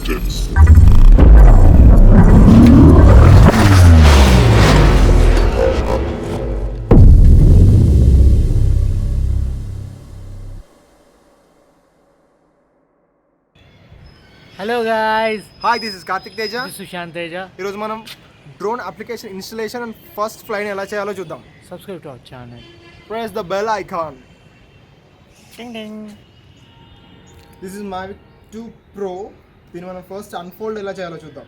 distance. Hello guys, Hi, this is Karthik Teja. this is Sushant Teja. ఈరోజు మనం drone application installation and first ఫ్లైని ఎలా చేయాలో చూద్దాం. Subscribe to our channel. Press the bell icon. Ding ding. This is Mavic 2 Pro. దీన్ని మనం first unfold ఎలా చేయాలో చూద్దాం.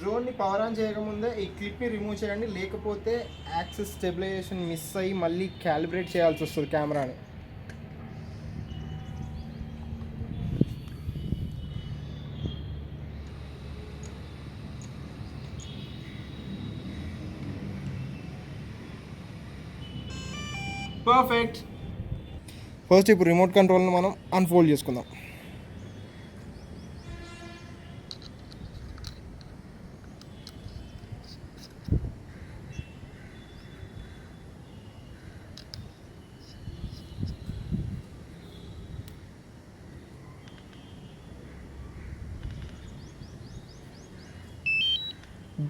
డ్రోన్ని పవర్ ఆన్ చేయకముందే ఈ క్లిప్ని రిమూవ్ చేయండి, లేకపోతే యాక్సిస్ స్టెబిలైజేషన్ మిస్ అయ్యి మళ్ళీ క్యాలిబ్రేట్ చేయాల్సి వస్తుంది కెమెరాని. పర్ఫెక్ట్. ఫస్ట్ ఇప్పుడు రిమోట్ కంట్రోల్ని మనం అన్ఫోల్డ్ చేసుకుందాం.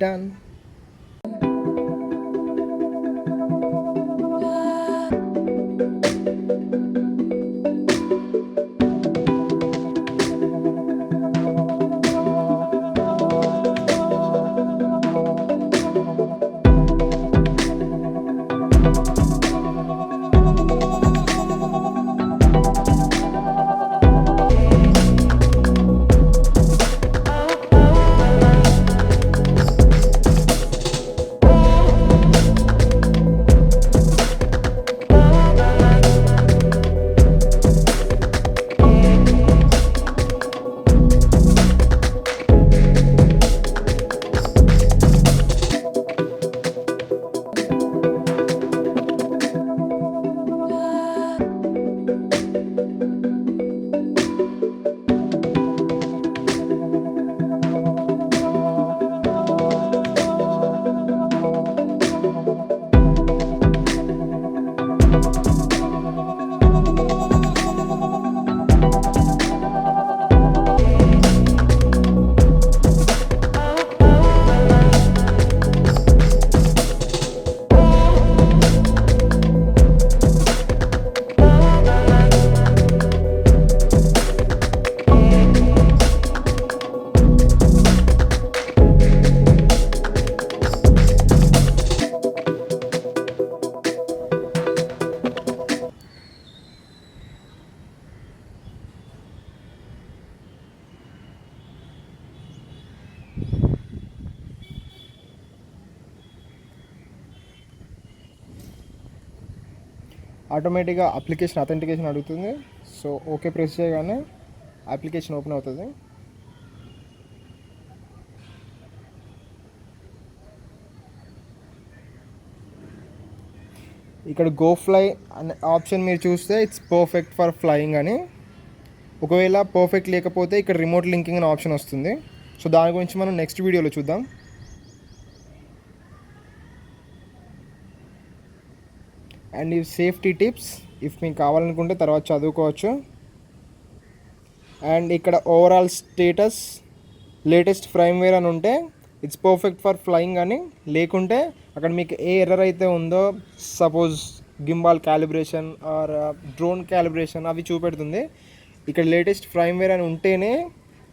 Done. ఆటోమేటిక్గా అప్లికేషన్ అథెంటికేషన్ అడుగుతుంది. సో ఓకే ప్రెస్ చేయగానే అప్లికేషన్ ఓపెన్ అవుతుంది. ఇక్కడ గో ఫ్లై అనే ఆప్షన్ మీరు చూస్తే ఇట్స్ పర్ఫెక్ట్ ఫర్ ఫ్లయింగ్ అని. ఒకవేళ పర్ఫెక్ట్ లేకపోతే ఇక్కడ రిమోట్ లింకింగ్ అనే ఆప్షన్ వస్తుంది. సో దాని గురించి మనం నెక్స్ట్ వీడియోలో చూద్దాం. అండ్ ఈ సేఫ్టీ టిప్స్ ఇఫ్ మీకు కావాలనుకుంటే తర్వాత చదువుకోవచ్చు. అండ్ ఇక్కడ ఓవరాల్ స్టేటస్ లేటెస్ట్ ఫ్రేమ్వేర్ అని ఉంటే ఇట్స్ పర్ఫెక్ట్ ఫర్ ఫ్లయింగ్ అని, లేకుంటే అక్కడ మీకు ఏ ఎర్రర్ అయితే ఉందో, suppose gimbal calibration or drone calibration అవి చూపెడుతుంది. ఇక్కడ లేటెస్ట్ ఫ్రేమ్వేర్ అని ఉంటేనే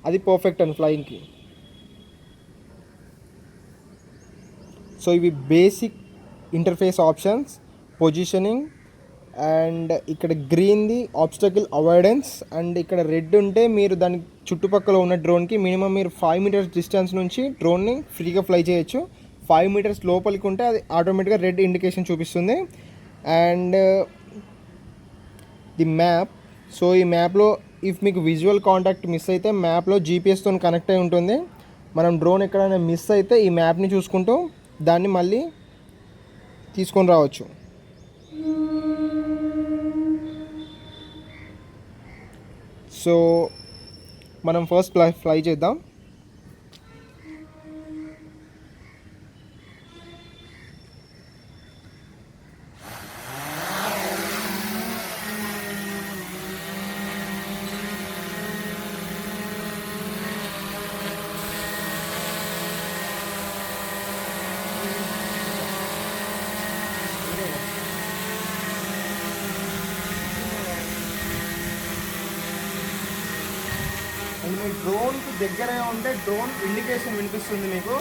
అది పర్ఫెక్ట్ అని ఫ్లయింగ్కి. సో ఇవి basic interface options. Positioning and ఇక్కడ గ్రీన్ది ఆబ్స్టకిల్ అవాయిడెన్స్, అండ్ ఇక్కడ రెడ్ ఉంటే మీరు దాని చుట్టుపక్కల ఉన్న డ్రోన్కి మినిమం మీరు 5 మీటర్స్ డిస్టెన్స్ నుంచి డ్రోన్ని ఫ్రీగా ఫ్లై చేయొచ్చు. 5 మీటర్స్ లోపలికి ఉంటే అది ఆటోమేటిక్గా రెడ్ ఇండికేషన్ చూపిస్తుంది. అండ్ ది మ్యాప్, సో ఈ మ్యాప్లో ఇఫ్ మీకు విజువల్ కాంటాక్ట్ మిస్ అయితే మ్యాప్లో జీపీఎస్తో కనెక్ట్ అయి ఉంటుంది. మనం డ్రోన్ ఎక్కడైనా మిస్ అయితే ఈ మ్యాప్ని చూసుకుంటూ దాన్ని మళ్ళీ తీసుకొని రావచ్చు. సో మనం ఫస్ట్ ఫ్లై చేద్దాం. అండ్ మీ డ్రోన్కి దగ్గరే ఉంటే డ్రోన్ ఇండికేషన్ వినిపిస్తుంది మీకు.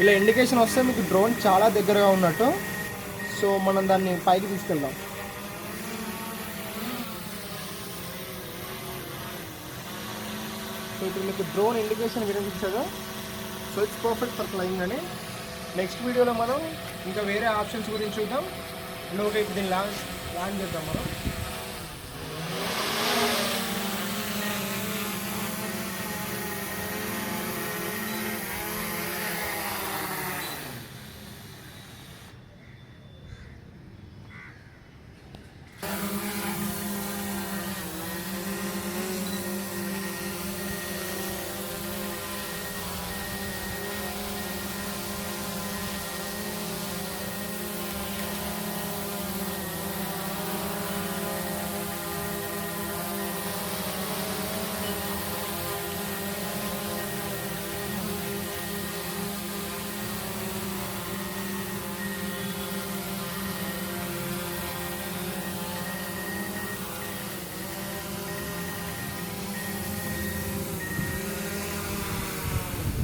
ఇలా ఇండికేషన్ వస్తే మీకు డ్రోన్ చాలా దగ్గరగా ఉన్నట్టు. సో మనం దాన్ని పైకి తీసుకెళ్దాం. సో ఇప్పుడు మీకు డ్రోన్ ఇండికేషన్ వినిపించదు. So it's perfect for flying అని. నెక్స్ట్ వీడియోలో మనం ఇంకా వేరే ఆప్షన్స్ గురించి చూద్దాం. అండ్ ఓకే, ఇప్పుడు దీన్ని ల్యాండ్ చేద్దాం మనం.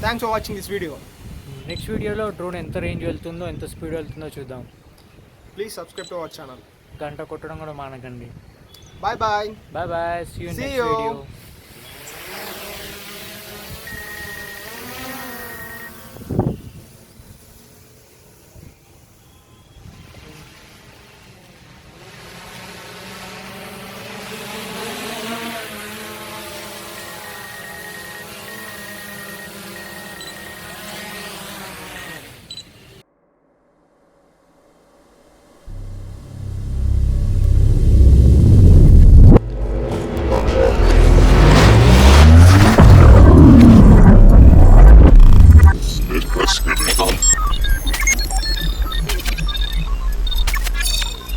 Thanks for watching this video. Next వీడియోలో డ్రోన్ ఎంత రేంజ్ వెళ్తుందో, ఎంత స్పీడ్ వెళ్తుందో చూద్దాం. Please subscribe to our channel. గంట కొట్టడం కూడా మానకండి. Bye bye. Bye bye. See you See next you. Video.